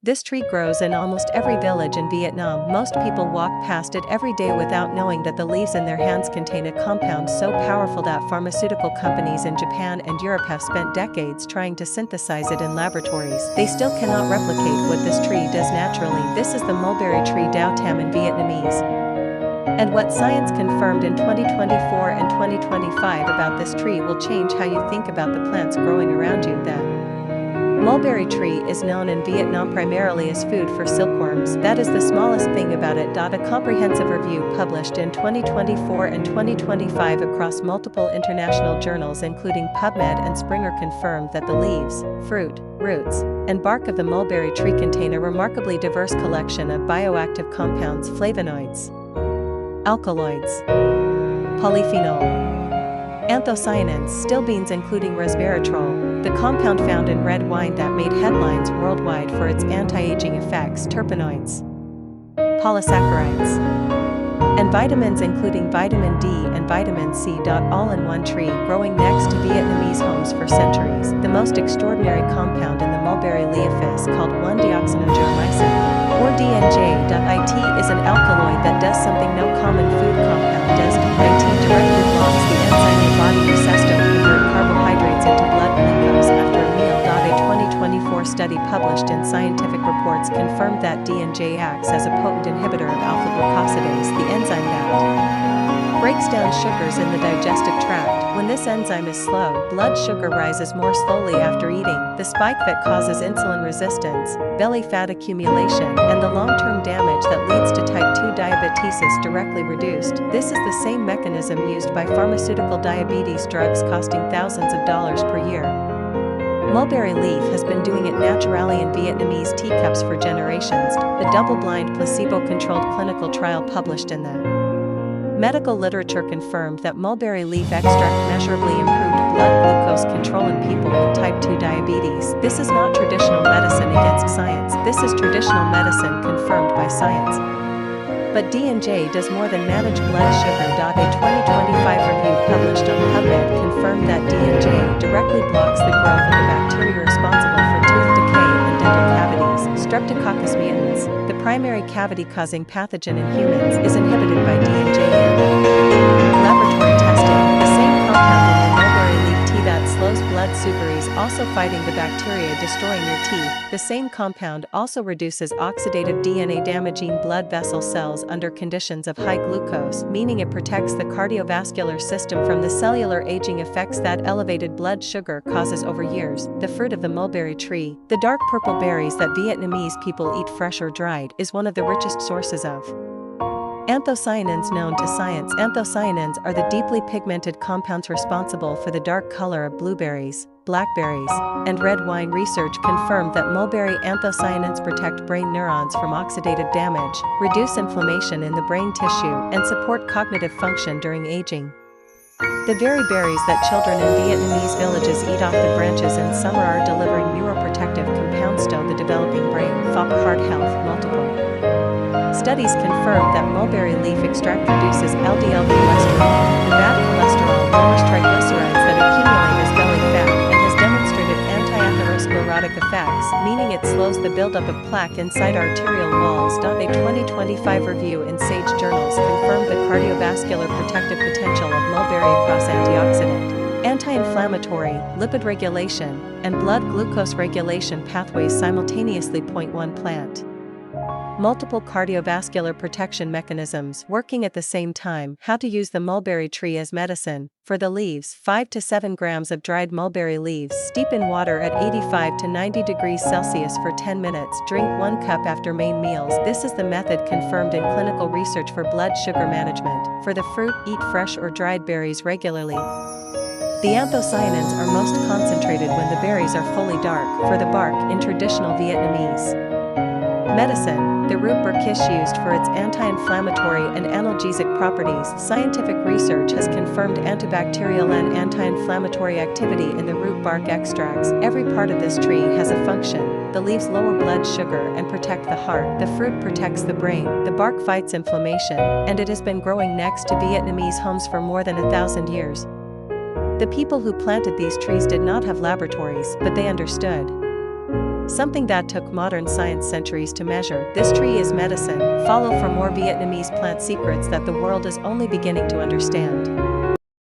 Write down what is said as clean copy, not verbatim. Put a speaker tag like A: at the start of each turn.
A: This tree grows in almost every village in Vietnam. Most people walk past it every day without knowing that the leaves in their hands contain a compound so powerful that pharmaceutical companies in Japan and Europe have spent decades trying to synthesize it in laboratories. They still cannot replicate what this tree does naturally. This is the mulberry tree Dau Tam in Vietnamese. And what science confirmed in 2024 and 2025 about this tree will change how you think about the plants growing around you. The mulberry tree is known in Vietnam primarily as food for silkworms. That is the smallest thing about it. A comprehensive review published in 2024 and 2025 across multiple international journals including PubMed and Springer confirmed that the leaves, fruit, roots, and bark of the mulberry tree contain a remarkably diverse collection of bioactive compounds, flavonoids, alkaloids, polyphenol, anthocyanins, stillbeans including resveratrol, the compound found in red wine that made headlines worldwide for its anti-aging effects, terpenoids, polysaccharides, and vitamins including vitamin D and vitamin C. All in one tree growing next to Vietnamese homes for centuries. The most extraordinary compound in the mulberry leaf is called 1-deoxynitromycin, or DNJ. It is an alkaloid that does something no common food compound does. It directly blocks the enzyme your body uses to convert carbohydrates into blood glucose after a meal. A 2024 study published in Scientific Reports confirmed that DNJ acts as a potent inhibitor of alpha-glucosidase, the enzyme that breaks down sugars in the digestive tract. When this enzyme is slow, blood sugar rises more slowly after eating. The spike that causes insulin resistance, belly fat accumulation, and the long-term damage that leads to type 2 diabetes is directly reduced. This is the same mechanism used by pharmaceutical diabetes drugs costing thousands of dollars per year. Mulberry leaf has been doing it naturally in Vietnamese teacups for generations. The double-blind placebo-controlled clinical trial published in the medical literature confirmed that mulberry leaf extract measurably improved blood glucose control in people with type 2 diabetes. This is not traditional medicine against science. This is traditional medicine confirmed by science. But DNJ does more than manage blood sugar. A 2025 review published on PubMed confirmed that DNJ directly blocks the growth of the bacteria responsible for tooth decay and dental cavities. Streptococcus mutans, the primary cavity-causing pathogen in humans, is inhibited by DNJ in laboratory testing. The same compound in the mulberry leaf tea that slows blood sugar is also fighting the bacteria destroying your teeth. The same compound also reduces oxidative DNA damaging blood vessel cells under conditions of high glucose, meaning it protects the cardiovascular system from the cellular aging effects that elevated blood sugar causes over years. The fruit of the mulberry tree, the dark purple berries that Vietnamese people eat fresh or dried, is one of the richest sources of anthocyanins known to science. Anthocyanins are the deeply pigmented compounds responsible for the dark color of blueberries, blackberries, and red wine. Research confirmed that mulberry anthocyanins protect brain neurons from oxidative damage, reduce inflammation in the brain tissue, and support cognitive function during aging. The very berries that children in Vietnamese villages eat off the branches in summer are delivering neuroprotective compounds to the developing brain, for heart health. Multiple studies confirm that mulberry leaf extract reduces LDL cholesterol, the bad cholesterol, lowers triglycerides that accumulate as belly fat, and has demonstrated anti-atherosclerotic effects, meaning it slows the buildup of plaque inside arterial walls. A 2025 review in Sage Journals confirmed the cardiovascular protective potential of mulberry across antioxidant, anti-inflammatory, lipid regulation, and blood glucose regulation pathways simultaneously. One plant, multiple cardiovascular protection mechanisms working at the same time. How to use the mulberry tree as medicine. For the leaves, 5 to 7 grams of dried mulberry leaves. Steep in water at 85 to 90 degrees Celsius for 10 minutes. Drink 1 cup after main meals. This is the method confirmed in clinical research for blood sugar management. For the fruit, eat fresh or dried berries regularly. The anthocyanins are most concentrated when the berries are fully dark. For the bark, in traditional Vietnamese medicine, the root bark is used for its anti-inflammatory and analgesic properties. Scientific research has confirmed antibacterial and anti-inflammatory activity in the root bark extracts. Every part of this tree has a function. The leaves lower blood sugar and protect the heart. The fruit protects the brain. The bark fights inflammation, and it has been growing next to Vietnamese homes for more than 1,000 years. The people who planted these trees did not have laboratories, but they understood something that took modern science centuries to measure. This tree is medicine. Follow for more Vietnamese plant secrets that the world is only beginning to understand.